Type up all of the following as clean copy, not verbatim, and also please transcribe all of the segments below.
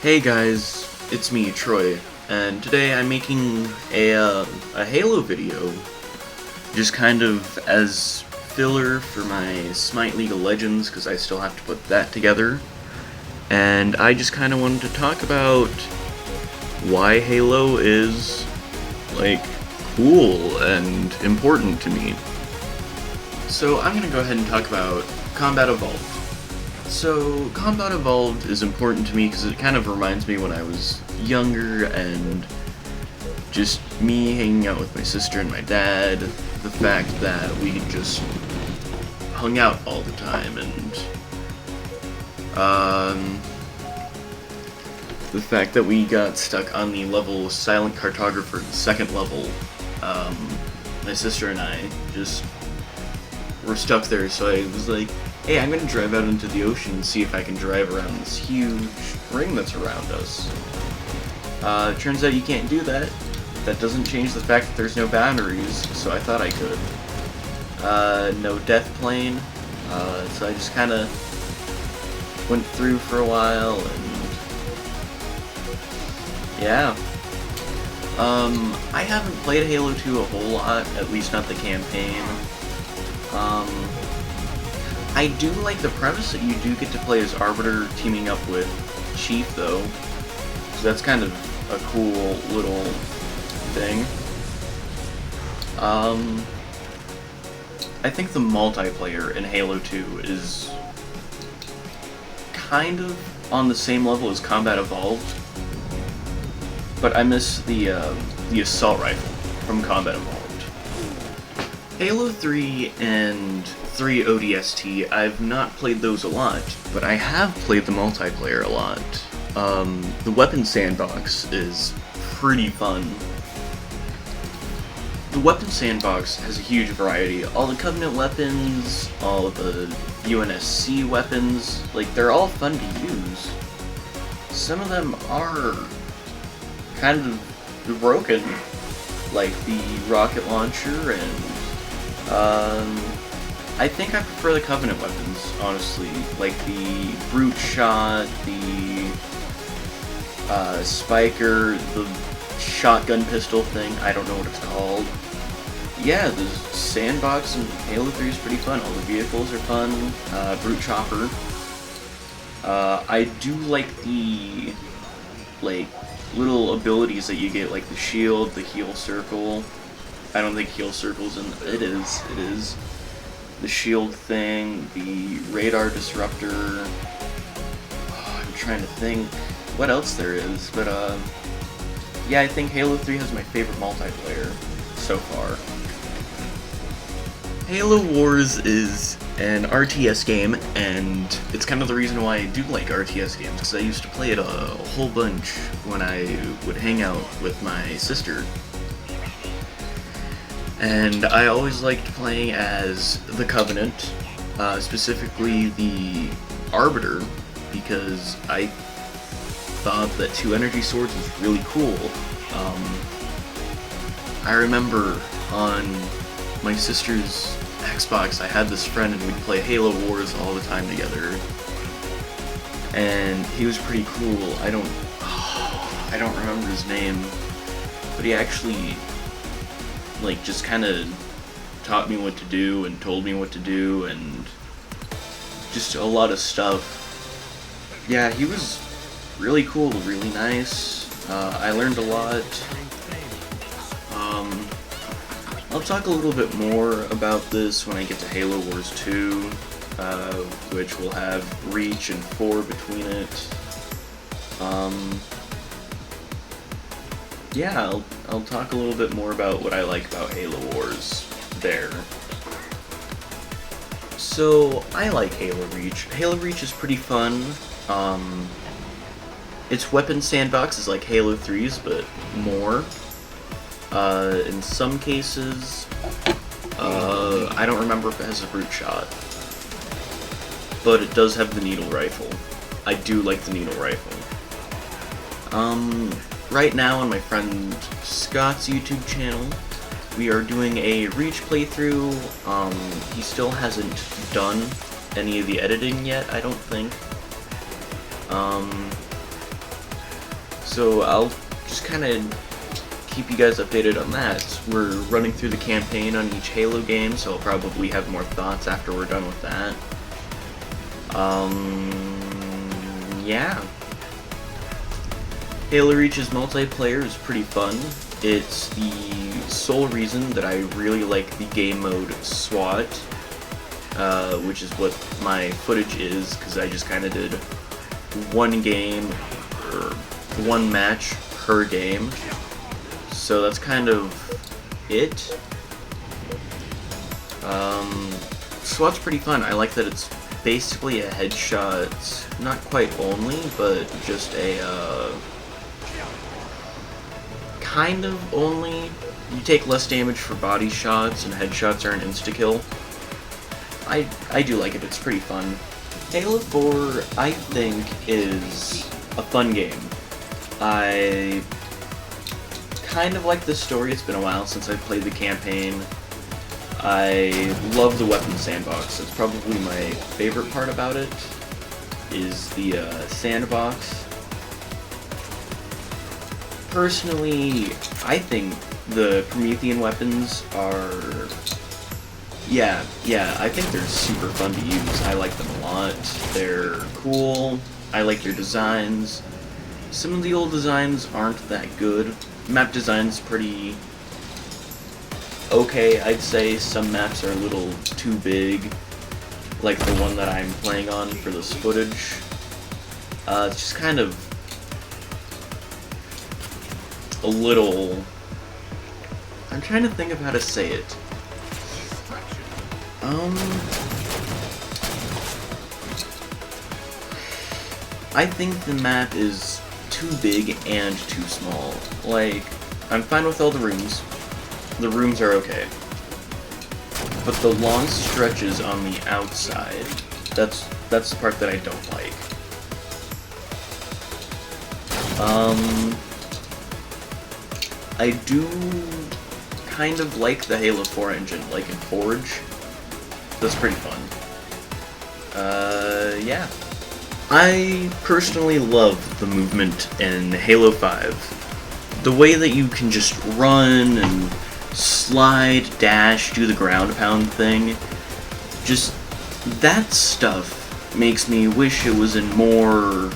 Hey guys, it's me, Troy, and today I'm making a Halo video, just kind of as filler for my Smite League of Legends, because I still have to put that together, and I just kind of wanted to talk about why Halo is, like, cool and important to me. So I'm going to go ahead and talk about Combat Evolved. So, Combat Evolved is important to me because it kind of reminds me when I was younger and just me hanging out with my sister and my dad, the fact that we just hung out all the time, and the fact that we got stuck on the level Silent Cartographer, the second level. My sister and I just were stuck there, so I was like, hey, I'm gonna drive out into the ocean and see if I can drive around this huge ring that's around us. Turns out you can't do that. That doesn't change the fact that there's no boundaries, so I thought I could. No death plane, so I just kinda went through for a while, and yeah. I haven't played Halo 2 a whole lot, at least not the campaign. I do like the premise that you do get to play as Arbiter teaming up with Chief, though. So that's kind of a cool little thing. I think the multiplayer in Halo 2 is kind of on the same level as Combat Evolved, but I miss the assault rifle from Combat Evolved. Halo 3 and 3 ODST, I've not played those a lot, but I have played the multiplayer a lot. The weapon sandbox is pretty fun. The weapon sandbox has a huge variety. All the Covenant weapons, all of the UNSC weapons, like, they're all fun to use. Some of them are kind of broken, like the rocket launcher, and I think I prefer the Covenant weapons, honestly. Like the Brute Shot, the Spiker, the shotgun pistol thing, I don't know what it's called. Yeah, the sandbox in Halo 3 is pretty fun. All the vehicles are fun. Brute Chopper. I do like the, like, little abilities that you get, like the shield, the heal circle. I don't think heal circle's in. It is. The shield thing, the radar disruptor. Oh, I'm trying to think what else there is, but yeah, I think Halo 3 has my favorite multiplayer so far. Halo Wars is an RTS game, and it's kind of the reason why I do like RTS games, because I used to play it a whole bunch when I would hang out with my sister. And I always liked playing as the Covenant, specifically the Arbiter, because I thought that 2 energy swords was really cool. I remember on my sister's Xbox, I had this friend and we'd play Halo Wars all the time together. And he was pretty cool. I don't remember his name, but he actually, like, just kind of taught me what to do and told me what to do and just a lot of stuff. Yeah, he was really cool, really nice. I learned a lot. I'll talk a little bit more about this when I get to Halo Wars 2, which will have Reach and 4 between it. Yeah, I'll talk a little bit more about what I like about Halo Wars there. So, I like Halo Reach. Halo Reach is pretty fun. Its weapon sandbox is like Halo 3's, but more. In some cases, I don't remember if it has a Brute Shot, but it does have the needle rifle. I do like the needle rifle. Right now on my friend Scott's YouTube channel, we are doing a Reach playthrough. He still hasn't done any of the editing yet, I don't think. So I'll just kind of keep you guys updated on that. We're running through the campaign on each Halo game, so I'll probably have more thoughts after we're done with that. Yeah. Halo Reach's multiplayer is pretty fun. It's the sole reason that I really like the game mode SWAT, which is what my footage is, because I just kind of did one game, or one match per game. So that's kind of it. SWAT's pretty fun. I like that it's basically a headshot, not quite only, but just a, kind of only. You take less damage for body shots, and headshots are an insta-kill. I do like it, it's pretty fun. Halo 4, I think, is a fun game. I kind of like the story. It's been a while since I played the campaign. I love the weapon sandbox. It's probably my favorite part about it, is the sandbox. Personally, I think the Promethean weapons are... Yeah, I think they're super fun to use. I like them a lot. They're cool. I like their designs. Some of the old designs aren't that good. Map design's pretty okay, I'd say. Some maps are a little too big, like the one that I'm playing on for this footage. It's just kind of a little... I'm trying to think of how to say it. I think the map is too big and too small. Like, I'm fine with all the rooms. The rooms are okay. But the long stretches on the outside, that's the part that I don't like. I do kind of like the Halo 4 engine, like in Forge. That's pretty fun. Yeah. I personally love the movement in Halo 5. The way that you can just run and slide, dash, do the ground pound thing. Just that stuff makes me wish it was in more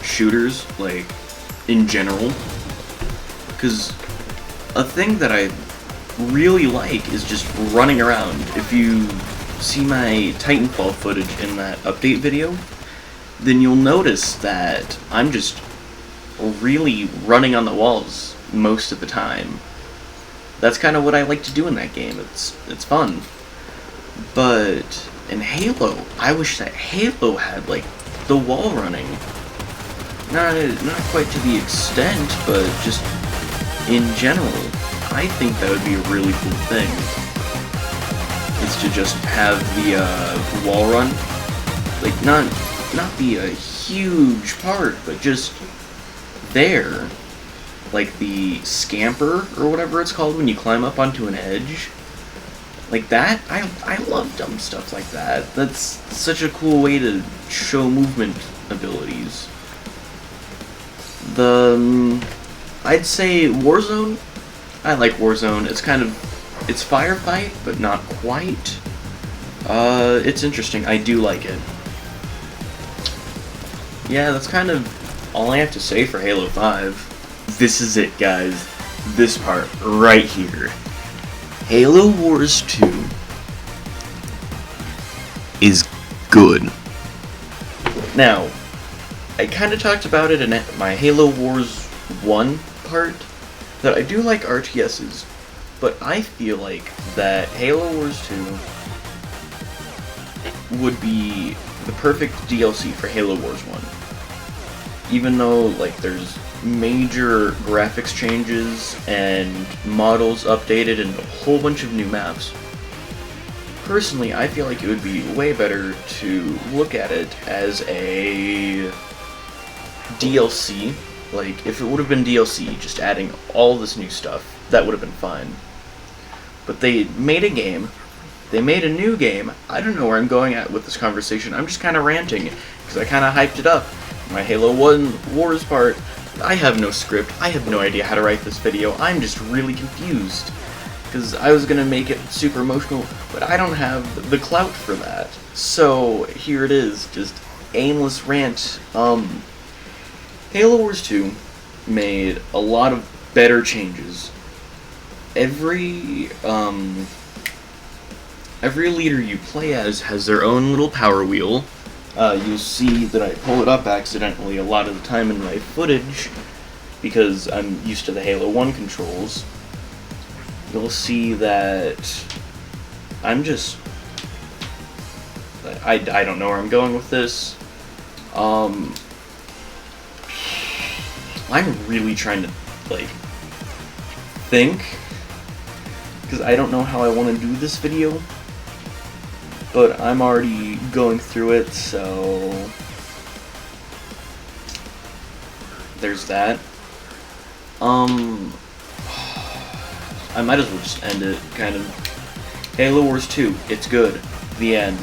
shooters, like, in general. Because a thing that I really like is just running around. If you see my Titanfall footage in that update video, then you'll notice that I'm just really running on the walls most of the time. That's kind of what I like to do in that game. It's fun. But in Halo, I wish that Halo had, like, the wall running. Not quite to the extent, but just in general, I think that would be a really cool thing. Is to just have the wall run, like, not be a huge part, but just there. Like the scamper, or whatever it's called, when you climb up onto an edge. Like that, I love dumb stuff like that. That's such a cool way to show movement abilities. I'd say Warzone. I like Warzone. It's it's firefight, but not quite. It's interesting. I do like it. Yeah, that's kind of all I have to say for Halo 5. This is it, guys. This part right here. Halo Wars 2 is good. Now, I kind of talked about it in my Halo Wars 1 part, that I do like RTSs, but I feel like that Halo Wars 2 would be the perfect DLC for Halo Wars 1. Even though, like, there's major graphics changes and models updated and a whole bunch of new maps. Personally, I feel like it would be way better to look at it as a DLC. Like, if it would have been DLC, just adding all this new stuff, that would have been fine. But they made a game. They made a new game. I don't know where I'm going at with this conversation. I'm just kind of ranting, because I kind of hyped it up. My Halo 1 Wars part, I have no script. I have no idea how to write this video. I'm just really confused. Because I was gonna make it super emotional, but I don't have the clout for that. So, here it is, just aimless rant. Halo Wars 2 made a lot of better changes. Every leader you play as has their own little power wheel. You'll see that I pull it up accidentally a lot of the time in my footage, because I'm used to the Halo 1 controls. You'll see that I'm just... I don't know where I'm going with this. I'm really trying to, like, think, because I don't know how I want to do this video, but I'm already going through it, so there's that. I might as well just end it, kind of. Halo Wars 2, it's good. The end.